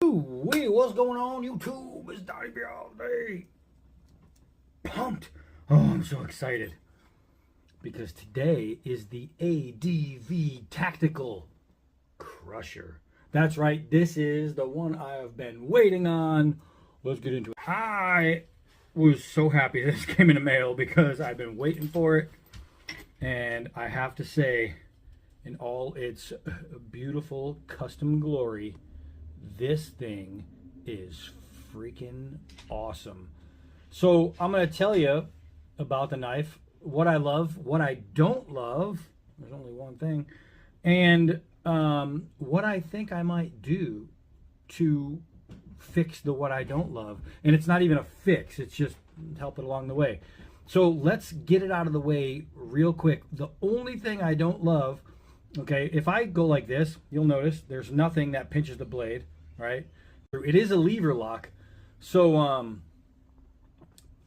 Wait, what's going on YouTube? It's Donnie all day. Pumped. Oh, I'm so excited. Because today is the ADV Tactical Crusher. That's right, this is the one I have been waiting on. Let's get into it. I was so happy this came in the mail because I've been waiting for it. And I have to say, in all its beautiful custom glory, this thing is freaking awesome. So I'm going to tell you about the knife, what I love, what I don't love. There's only one thing. And what I think I might do to fix the what I don't love. And it's not even a fix. It's just help it along the way. So let's get it out of the way real quick. The only thing I don't love, okay, if I go like this, you'll notice there's nothing that pinches the blade, right? It is a lever lock. So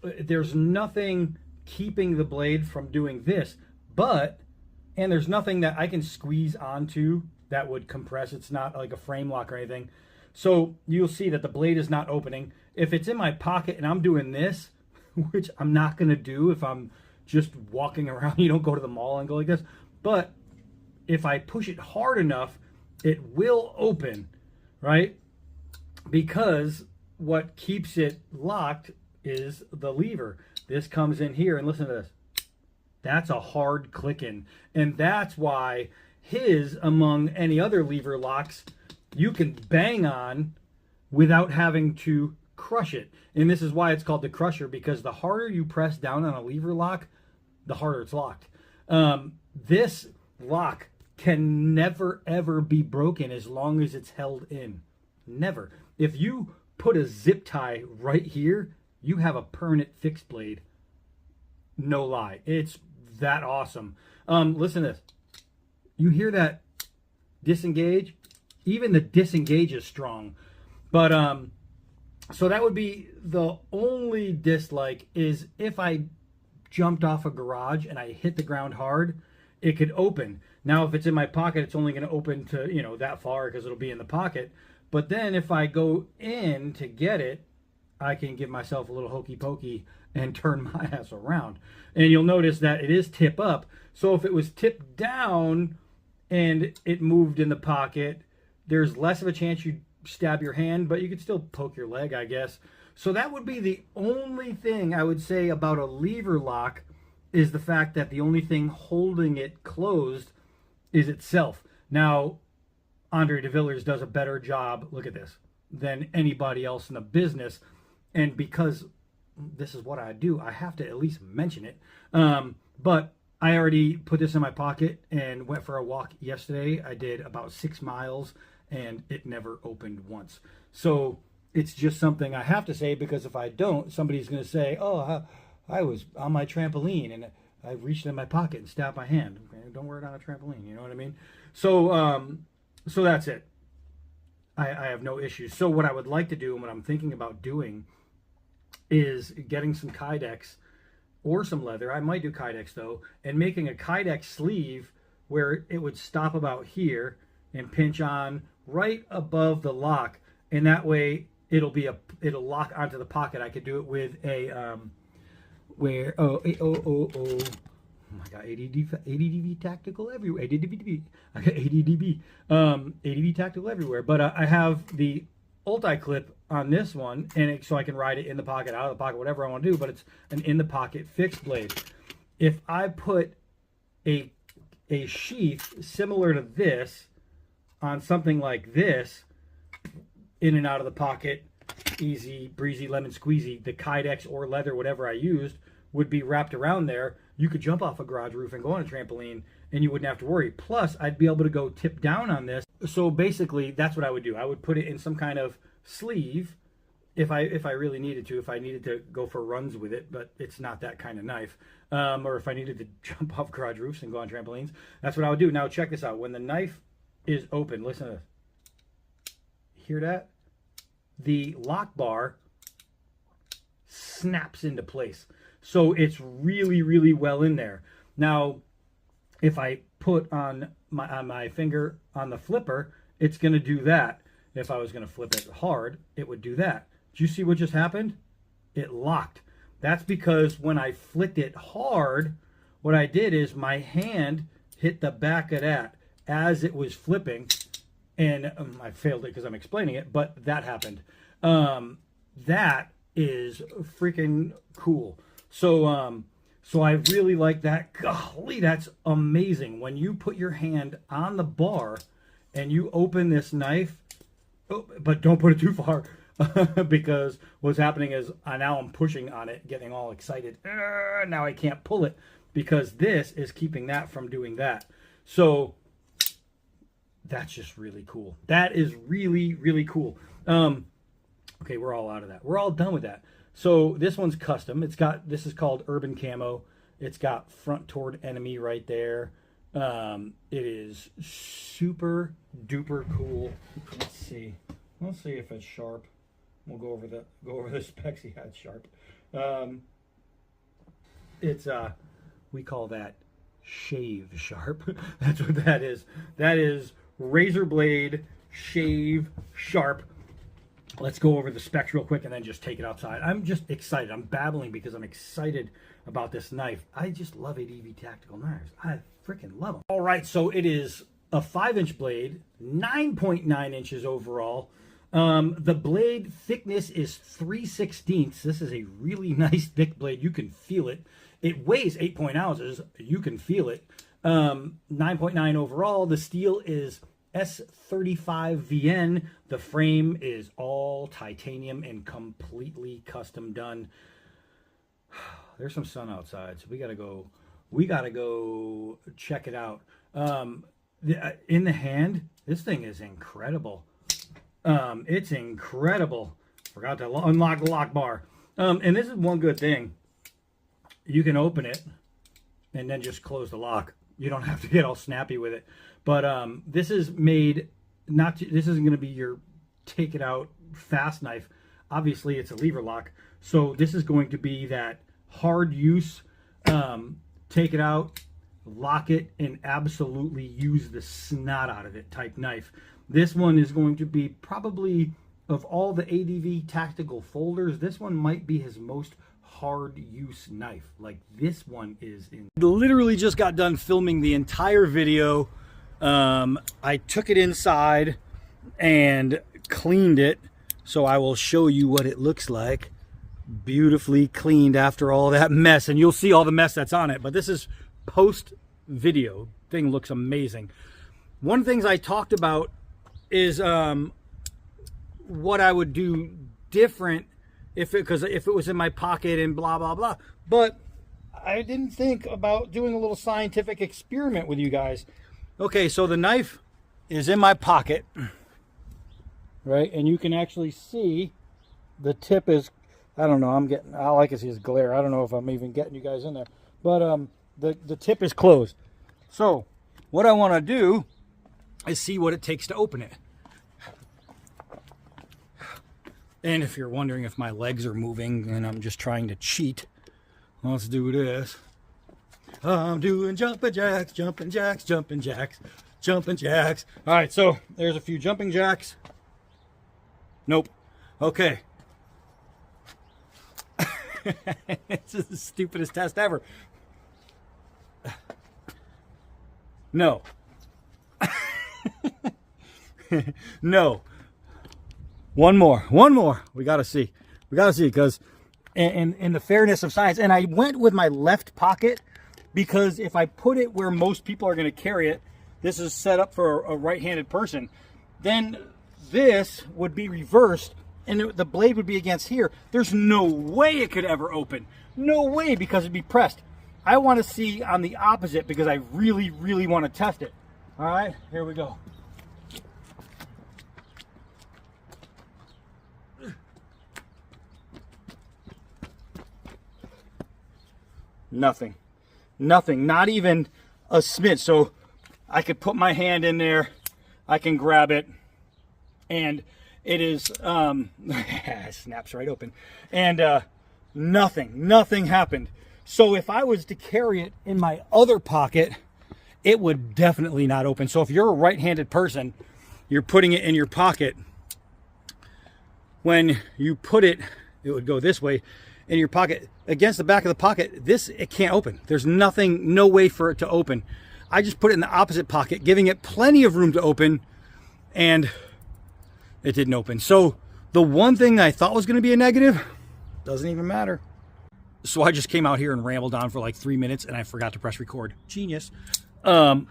there's nothing keeping the blade from doing this, and there's nothing that I can squeeze onto that would compress. It's not like a frame lock or anything. So you'll see that the blade is not opening. If it's in my pocket and I'm doing this, which I'm not going to do if I'm just walking around, you don't go to the mall and go like this. But if I push it hard enough, it will open, right? Because what keeps it locked is the lever. This comes in here, and listen to this. That's a hard clicking. And that's why his, among any other lever locks, you can bang on without having to crush it. And this is why it's called the Crusher, because the harder you press down on a lever lock, the harder it's locked. This lock can never, ever be broken as long as it's held in. Never. If you put a zip tie right here, you have a permanent fixed blade. No lie. It's that awesome. Listen to this. You hear that disengage? Even the disengage is strong. But so that would be the only dislike, is if I jumped off a garage and I hit the ground hard, it could open. Now, if it's in my pocket, it's only going to open to, that far because it'll be in the pocket. But then if I go in to get it, I can give myself a little hokey pokey and turn my ass around. And you'll notice that it is tip up. So if it was tipped down and it moved in the pocket, there's less of a chance you'd stab your hand, but you could still poke your leg, I guess. So that would be the only thing I would say about a lever lock, is the fact that the only thing holding it closed is itself. Now, Andre de Villers does a better job, look at this, than anybody else in the business. And because this is what I do, I have to at least mention it. But I already put this in my pocket and went for a walk yesterday. I did about 6 miles and it never opened once. So it's just something I have to say, because if I don't, somebody's going to say, oh, I was on my trampoline and I reached in my pocket and stabbed my hand. Okay, don't wear it on a trampoline, you know what I mean? So, so that's it. I have no issues. So what I would like to do, and what I'm thinking about doing, is getting some Kydex or some leather. I might do Kydex though, and making a Kydex sleeve where it would stop about here and pinch on right above the lock, and that way it'll lock onto the pocket. I could do it with a oh my god, ADV Tactical everywhere. I got ADV Tactical everywhere. But I have the ulti-clip on this one, and so I can ride it in the pocket, out of the pocket, whatever I want to do, but it's an in-the-pocket fixed blade. If I put a sheath similar to this on something like this, in and out of the pocket, easy, breezy, lemon squeezy, the Kydex or leather, whatever I used, would be wrapped around there. You could jump off a garage roof and go on a trampoline, and you wouldn't have to worry. Plus, I'd be able to go tip down on this. So basically, that's what I would do. I would put it in some kind of sleeve if I really needed to, if I needed to go for runs with it, but it's not that kind of knife. Or if I needed to jump off garage roofs and go on trampolines, that's what I would do. Now, check this out. When the knife is open, listen to this. Hear that? The lock bar snaps into place. So it's really, really well in there. Now, if I put on my finger on the flipper, it's going to do that. if I was going to flip it hard, it would do that. Do you see what just happened? It locked. That's because when I flicked it hard, what I did is my hand hit the back of that as it was flipping, and I failed it because I'm explaining it, but that happened. That is freaking cool. So I really like that. Golly, that's amazing. When you put your hand on the bar and you open this knife, but don't put it too far, because what's happening is now I'm pushing on it, getting all excited. Now I can't pull it because this is keeping that from doing that. So that's just really cool. That is really, really cool. Okay, we're all out of that. We're all done with that. So this one's custom. This is called Urban Camo. It's got front toward enemy right there. It is super duper cool. Let's see if it's sharp. We'll go over the specs. Yeah, it's sharp. It's we call that shave sharp. That's what that is. That is razor blade shave sharp. Let's go over the specs real quick and then just take it outside. I'm just excited. I'm babbling because I'm excited about this knife. I just love ADV Tactical knives. I freaking love them. All right, so it is a 5-inch blade, 9.9 inches overall. The blade thickness is 3/16. This is a really nice thick blade. You can feel it. It weighs 8 ounces. You can feel it. 9.9 overall. The steel is S35VN. The frame is all titanium and completely custom done. There's some sun outside, so we gotta go check it out. In the hand, this thing is incredible. It's incredible. Forgot to unlock the lock bar. And this is one good thing. You can open it and then just close the lock. You don't have to get all snappy with it. But this is made this isn't going to be your take it out fast knife. Obviously, it's a lever lock. So this is going to be that hard use, take it out, lock it, and absolutely use the snot out of it type knife. This one is going to be probably, of all the ADV Tactical folders, this one might be his most hard use knife. Like, this one is literally just got done filming the entire video. I took it inside and cleaned it, so I will show you what it looks like. Beautifully cleaned after all that mess, and you'll see all the mess that's on it, but this is post video. Thing looks amazing. One of the things I talked about is what I would do different if it was in my pocket and blah blah blah, but I didn't think about doing a little scientific experiment with you guys. Okay, so the knife is in my pocket, right? And you can actually see the tip is, I don't know, all I can see is glare. I don't know if I'm even getting you guys in there. But the tip is closed. So what I want to do is see what it takes to open it. And if you're wondering if my legs are moving and I'm just trying to cheat, let's do this. I'm doing jumping jacks, jumping jacks, jumping jacks, jumping jacks. All right, so there's a few jumping jacks. Nope. Okay. This is the stupidest test ever. No. No. One more. We got to see. Because in the fairness of science, and I went with my left pocket because if I put it where most people are going to carry it, this is set up for a right-handed person, then this would be reversed and the blade would be against here. There's no way it could ever open. No way, because it'd be pressed. I want to see on the opposite because I really, really want to test it. All right, here we go. Nothing, not even a smidge. So I could put my hand in there, I can grab it, and it is snaps right open, and nothing happened. So if I was to carry it in my other pocket, it would definitely not open. So if you're a right-handed person, you're putting it in your pocket, when you put it, it would go this way in your pocket against the back of the pocket. This, it can't open. There's nothing, no way for it to open. I just put it in the opposite pocket, giving it plenty of room to open, and it didn't open. So the one thing I thought was going to be a negative doesn't even matter. So I just came out here and rambled on for like 3 minutes, and I forgot to press record. Genius. Bam!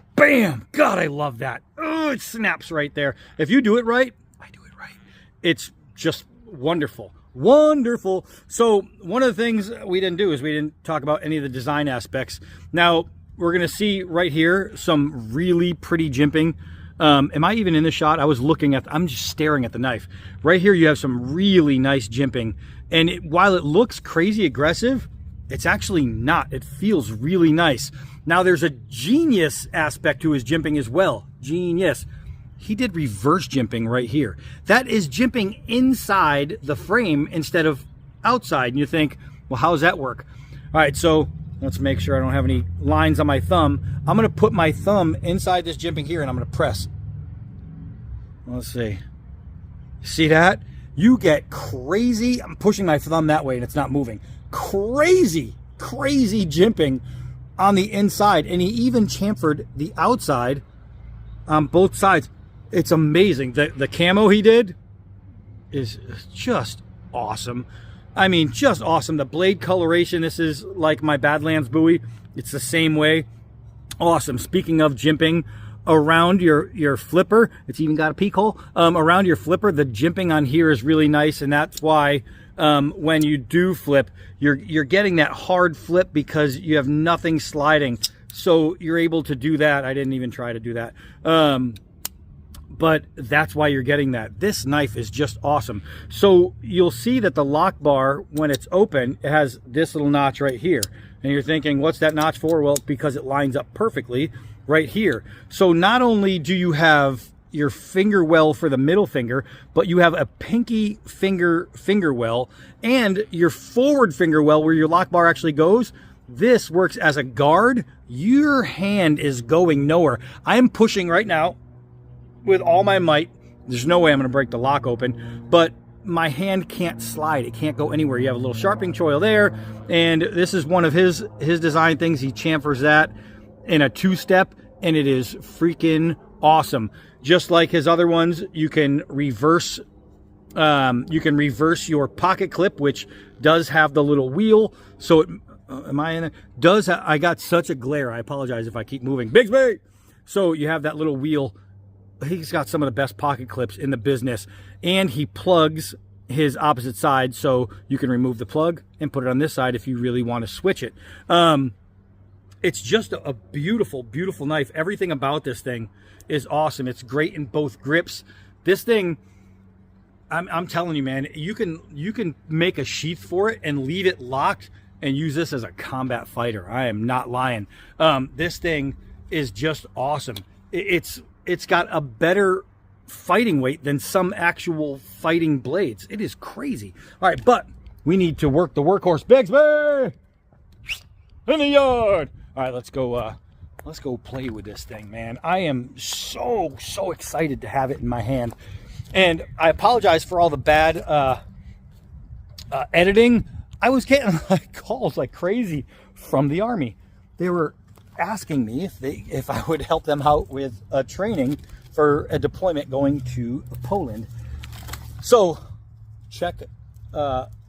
God, I love that. Oh, it snaps right there. If you do it right, I do it right. It's just wonderful. Wonderful. So one of the things we didn't do is we didn't talk about any of the design aspects. Now, we're going to see right here some really pretty jimping. Am I even in the shot? I was looking at, I'm just staring at the knife. Right here, you have some really nice jimping. And while it looks crazy aggressive, it's actually not. It feels really nice. Now, there's a genius aspect to his jimping as well. Genius. He did reverse jimping right here. That is jimping inside the frame instead of outside. And you think, well, how does that work? All right, so let's make sure I don't have any lines on my thumb. I'm going to put my thumb inside this jimping here, and I'm going to press. Let's see. See that? You get crazy. I'm pushing my thumb that way, and it's not moving. Crazy, crazy jimping on the inside. And he even chamfered the outside on both sides. It's amazing. The camo he did is just awesome. I mean, just awesome. The blade coloration, this is like my Badlands buoy. It's the same way. Awesome. Speaking of jimping around your flipper, it's even got a peak hole. Around your flipper, the jimping on here is really nice, and that's why when you do flip, you're getting that hard flip because you have nothing sliding. So you're able to do that. I didn't even try to do that. But that's why you're getting that. This knife is just awesome. So you'll see that the lock bar, when it's open, it has this little notch right here. And you're thinking, what's that notch for? Well, because it lines up perfectly right here. So not only do you have your finger well for the middle finger, but you have a pinky finger well, and your forward finger well where your lock bar actually goes. This works as a guard. Your hand is going nowhere. I'm pushing right now with all my might. There's no way I'm going to break the lock open, but my hand can't slide. It can't go anywhere. You have a little sharpening choil there, and this is one of his design things. He chamfers that in a 2-step, and it is freaking awesome. Just like his other ones, you can reverse your pocket clip, which does have the little wheel. So it, am I in it? I got such a glare. I apologize if I keep moving. Bigsby! So you have that little wheel. He's got some of the best pocket clips in the business, and he plugs his opposite side, so you can remove the plug and put it on this side if you really want to switch it. It's just a beautiful, beautiful knife. Everything about this thing is awesome. It's great in both grips. This thing, I'm telling you, man, you can make a sheath for it and leave it locked and use this as a combat fighter. I am not lying. This thing is just awesome. It's got a better fighting weight than some actual fighting blades. It is crazy. All right, but we need to work the workhorse. Bigsby in the yard. All right, let's go play with this thing, man. I am so excited to have it in my hand. And I apologize for all the bad editing. I was getting like calls like crazy from the Army. They were asking me if I would help them out with a training for a deployment going to Poland. So check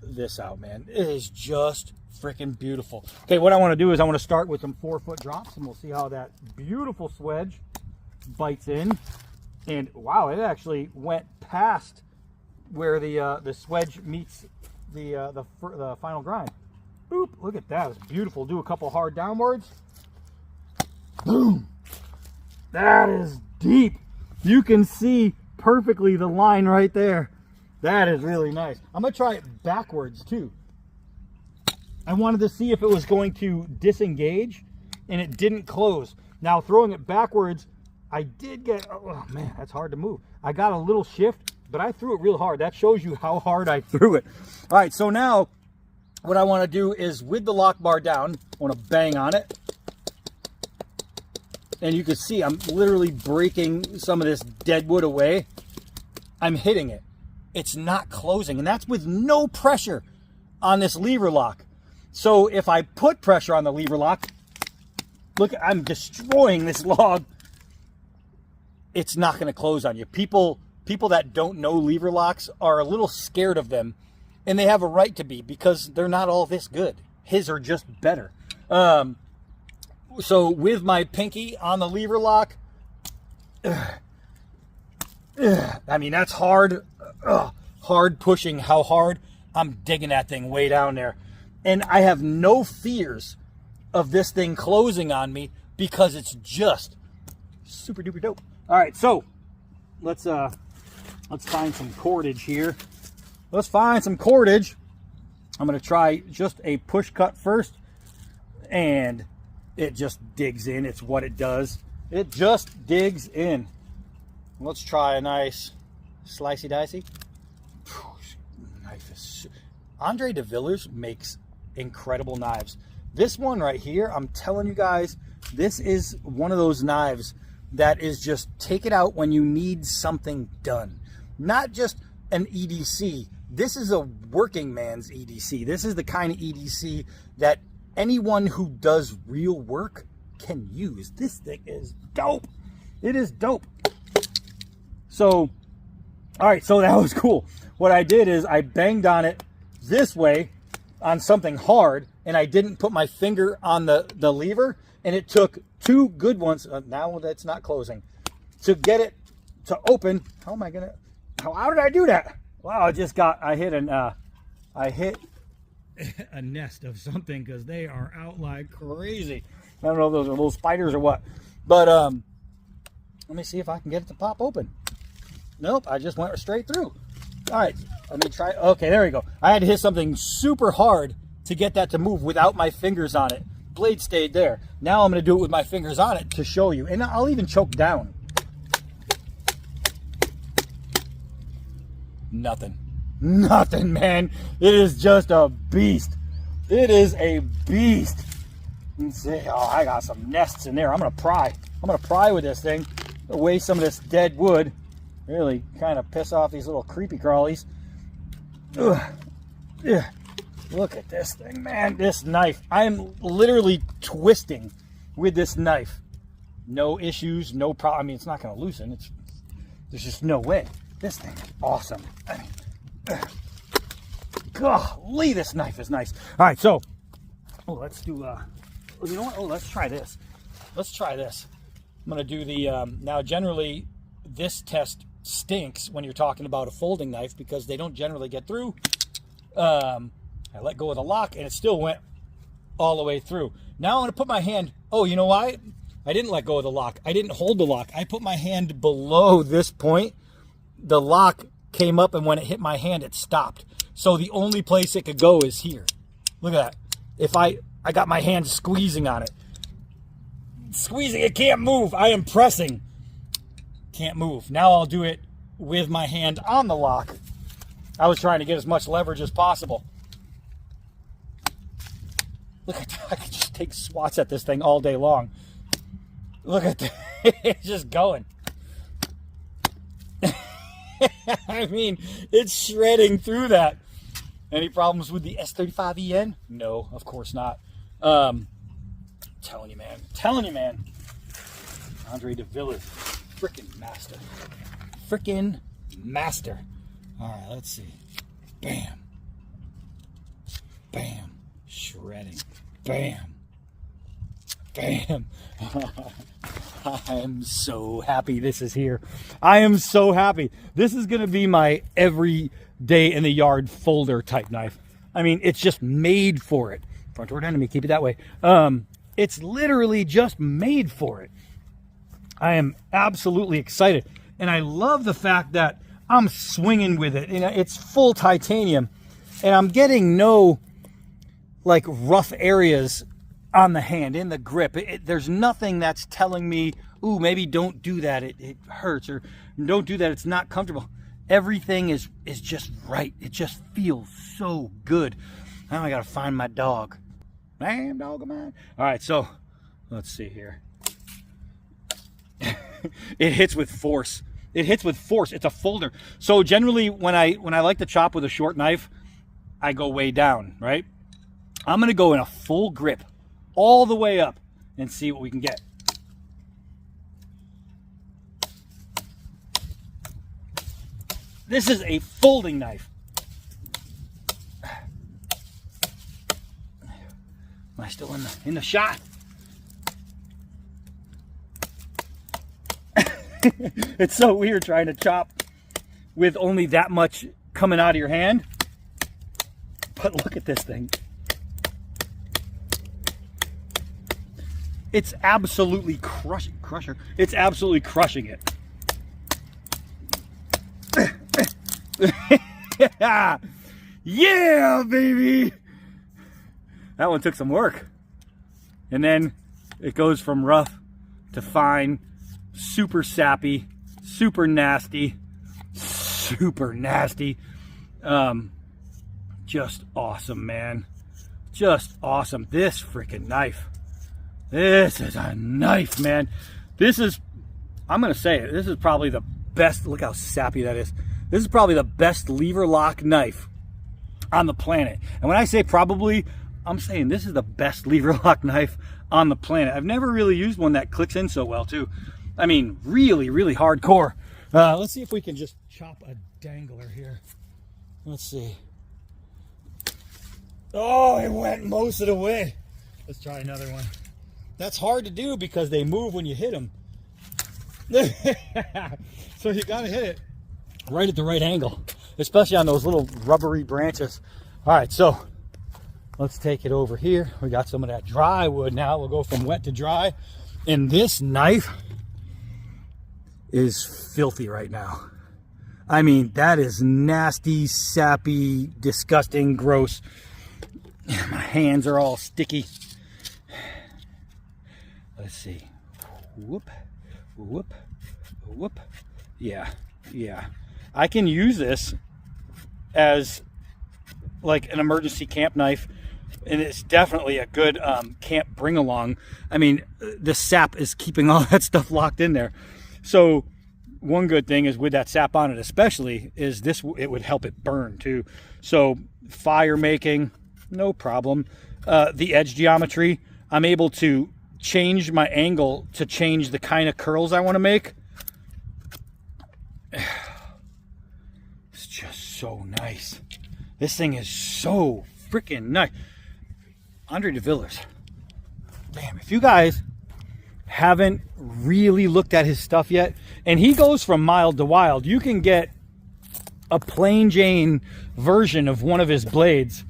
this out, man. It is just freaking beautiful. Okay, what I want to do is I want to start with some 4-foot drops, and we'll see how that beautiful swedge bites in. And wow, it actually went past where the swedge meets the final grind. Boop! Look at that. It's beautiful. Do a couple hard downwards. Boom! That is deep. You can see perfectly the line right there. That is really nice. I'm going to try it backwards too. I wanted to see if it was going to disengage, and it didn't close. Now throwing it backwards, I did get, oh man, that's hard to move. I got a little shift, but I threw it real hard. That shows you how hard I threw it. All right, so now what I want to do is with the lock bar down, I want to bang on it. And you can see I'm literally breaking some of this dead wood away. I'm hitting it. it's not closing. And that's with no pressure on this lever lock. So if I put pressure on the lever lock, look, I'm destroying this log. It's not going to close on you. People that don't know lever locks are a little scared of them, and they have a right to be, because they're not all this good. His are just better. So with my pinky on the lever lock, I mean, that's hard. Hard pushing. How hard? I'm digging that thing way down there. And I have no fears of this thing closing on me, because it's just super duper dope. All right, so let's find some cordage here. Let's find some cordage. I'm going to try just a push cut first, and it just digs in. It's what it does. It just digs in. Let's try a nice slicey dicey. Knife is... Andre de Villers makes incredible knives. This one right here, I'm telling you guys, this is one of those knives that is just take it out when you need something done. Not just an EDC. This is a working man's EDC. This is the kind of EDC that anyone who does real work can use. This thing is dope. It is dope. So, all right, so that was cool. What I did is I banged on it this way on something hard, and I didn't put my finger on the lever, and it took two good ones, now that's not closing, to get it to open. How am I gonna, how did I do that? Wow, I hit a nest of something, because they are out like crazy. I don't know if those are little spiders or what, but let me see if I can get it to pop open. Nope, I just went straight through. All right, let me try. Okay, there we go. I had to hit something super hard to get that to move without my fingers on it. Blade stayed there. Now I'm going to do it with my fingers on it to show you. And I'll even choke down. Nothing. Nothing, man. It is just a beast. It is a beast. Let's see. Oh, I got some nests in there. I'm going to pry. I'm going to pry with this thing. Away some of this dead wood. Really kind of piss off these little creepy crawlies. Ugh. Yeah. Look at this thing, man. This knife. I am literally twisting with this knife. No issues, no problem. I mean, it's not going to loosen. There's just no way. This thing is awesome. I mean, golly, this knife is nice. All right, so let's do. You know what? Oh, let's try this. Let's try this. I'm going to do the. Now, generally, this test stinks when you're talking about a folding knife, because they don't generally get through. I let go of the lock, and it still went all the way through. Now I'm going to put my hand... Oh, you know why? I didn't let go of the lock. I didn't hold the lock. I put my hand below this point. The lock came up, and when it hit my hand, it stopped. So the only place it could go is here. Look at that. If I got my hand squeezing on it. Squeezing, it can't move. I am pressing. Can't move. Now I'll do it with my hand on the lock. I was trying to get as much leverage as possible. Look at that. I could just take swats at this thing all day long. Look at that. It's just going. I mean, it's shredding through that. Any problems with the S35EN? No, of course not. Telling you, man. Telling you, man. Andre de Villers. Frickin' master. Frickin' master. All right, let's see. Bam. Bam. Shredding. Bam. Bam. I am so happy this is here. I am so happy. This is going to be my every day in the yard folder type knife. I mean, it's just made for it. Front toward enemy, keep it that way. It's literally just made for it. I am absolutely excited. And I love the fact that I'm swinging with it. You know, it's full titanium. And I'm getting no, like, rough areas on the hand, in the grip. There's nothing that's telling me, ooh, maybe don't do that. It hurts. Or don't do that. It's not comfortable. Everything is just right. It just feels so good. Now I got to find my dog. Damn dog of mine. All right, so let's see here. It hits with force. It hits with force. It's a folder. So generally when I like to chop with a short knife, I go way down, right? I'm going to go in a full grip all the way up and see what we can get. This is a folding knife. Am I still in the shot? It's so weird trying to chop with only that much coming out of your hand. But look at this thing. It's absolutely crusher. It's absolutely crushing it. Yeah, baby. That one took some work. And then it goes from rough to fine, super sappy, super nasty. Just awesome, man. Just awesome. This freaking knife. This is a knife, man. This is, I'm going to say it, this is probably the best. Look how sappy that is. This is probably the best lever lock knife on the planet. And when I say probably, I'm saying this is the best lever lock knife on the planet. I've never really used one that clicks in so well, too. I mean, really, really hardcore. Let's see if we can just chop a dangler here. Let's see. Oh, it went most of the way. Let's try another one. That's hard to do because they move when you hit them. So you got to hit it right at the right angle, especially on those little rubbery branches. All right, so let's take it over here. We got some of that dry wood now. We'll go from wet to dry. And this knife is filthy right now. I mean, that is nasty, sappy, disgusting, gross. My hands are all sticky. Let's see. Whoop, whoop, whoop. Yeah. I can use this as like an emergency camp knife, and it's definitely a good camp bring along. I mean, the sap is keeping all that stuff locked in there. So one good thing is with that sap on it especially is this, it would help it burn too. So fire making, no problem. The edge geometry, I'm able to change my angle to change the kind of curls I want to make. It's just so nice. This thing is so freaking nice. Andre de Villers. Damn, if you guys haven't really looked at his stuff yet, and he goes from mild to wild, you can get a plain Jane version of one of his blades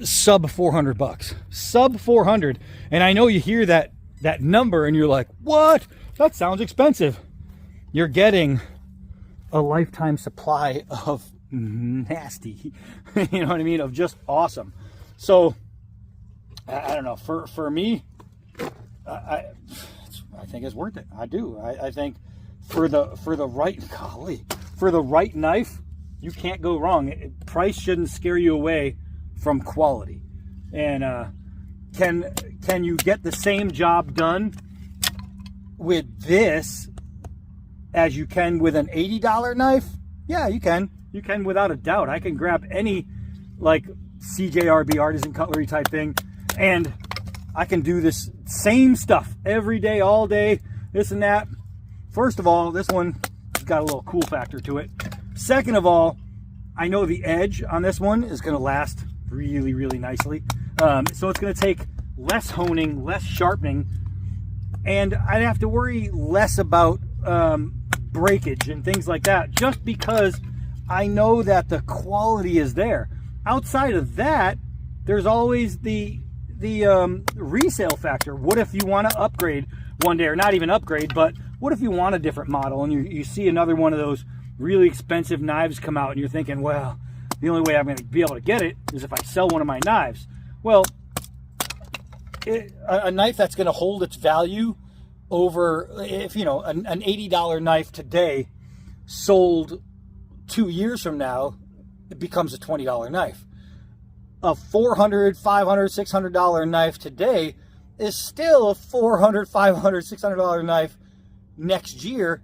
sub $400, sub 400. And I know you hear that number and you're like, what? That sounds expensive. You're getting a lifetime supply of nasty, you know what I mean, of just awesome. So I don't know, for me, I think it's worth it. I do. I think for the right knife, you can't go wrong. Price shouldn't scare you away from quality. And can you get the same job done with this as you can with an $80 knife? Yeah, you can. You can without a doubt. I can grab any like CJRB artisan cutlery type thing, and I can do this same stuff every day, all day, this and that. First of all, this one has got a little cool factor to it. Second of all, I know the edge on this one is going to last really, really nicely. So it's going to take less honing, less sharpening, and I'd have to worry less about breakage and things like that, just because I know that the quality is there. Outside of that, there's always the resale factor. What if you want to upgrade one day, or not even upgrade, but what if you want a different model and you see another one of those really expensive knives come out and you're thinking, well, the only way I'm going to be able to get it is if I sell one of my knives. Well, a knife that's going to hold its value over, if you know, an $80 knife today sold 2 years from now, it becomes a $20 knife. A $400, $500, $600 knife today is still a $400, $500, $600 knife next year.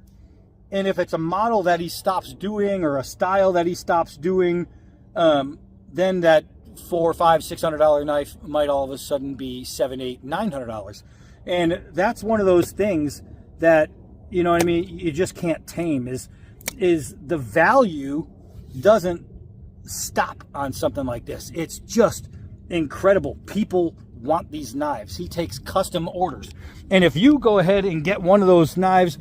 And if it's a model that he stops doing or a style that he stops doing, then that $400, $500, $600 knife might all of a sudden be $700, $800, $900. And that's one of those things that, you know what I mean, you just can't tame, is the value doesn't stop on something like this. It's just incredible. People want these knives. He takes custom orders. And if you go ahead and get one of those knives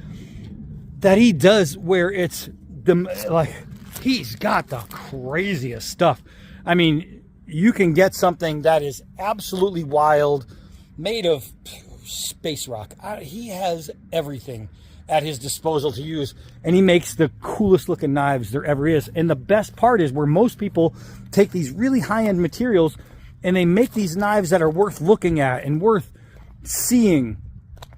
that he does where it's he's got the craziest stuff. I mean, you can get something that is absolutely wild, made of space rock. He has everything at his disposal to use, and he makes the coolest looking knives there ever is. And the best part is where most people take these really high-end materials and they make these knives that are worth looking at and worth seeing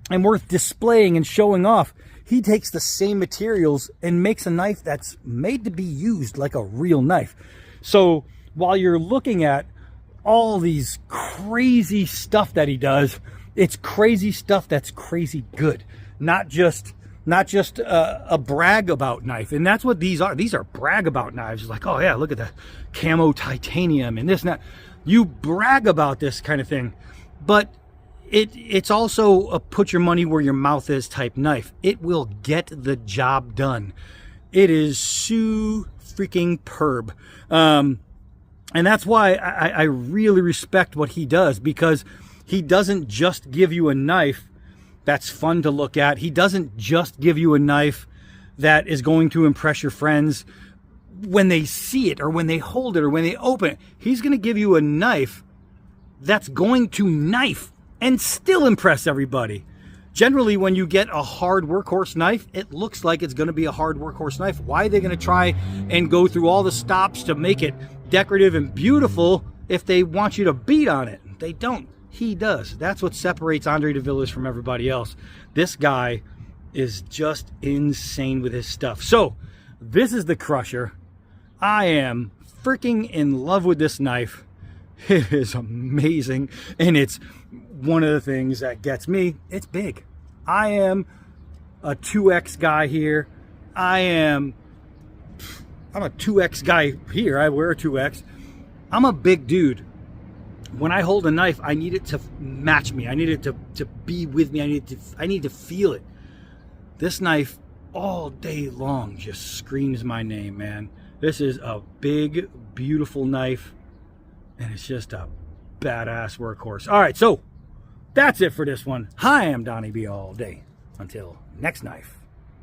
and worth displaying and showing off. He takes the same materials and makes a knife that's made to be used like a real knife. So while you're looking at all these crazy stuff that he does, it's crazy stuff that's crazy good. Not just a brag about knife. And that's what these are. These are brag about knives. It's like, oh yeah, look at the camo titanium and this and that. You brag about this kind of thing, but it's also a put your money where your mouth is type knife. It will get the job done. It is so freaking perb. And that's why I really respect what he does, because he doesn't just give you a knife that's fun to look at. He doesn't just give you a knife that is going to impress your friends when they see it or when they hold it or when they open it. He's going to give you a knife that's going to knife and still impress everybody. Generally, when you get a hard workhorse knife, it looks like it's going to be a hard workhorse knife. Why are they going to try and go through all the stops to make it decorative and beautiful if they want you to beat on it? They don't. He does. That's what separates Andre de Villiers from everybody else. This guy is just insane with his stuff. So, this is the Crusher. I am freaking in love with this knife. It is amazing, and it's one of the things that gets me. It's big. I am a 2X guy here. I'm a 2X guy here. I wear a 2X. I'm a big dude. When I hold a knife, I need it to match me. I need it to be with me. I need to feel it. This knife all day long just screams my name, man. This is a big, beautiful knife, and it's just a badass workhorse. All right, so that's it for this one. Hi, I'm Donnie B all day. Until next knife.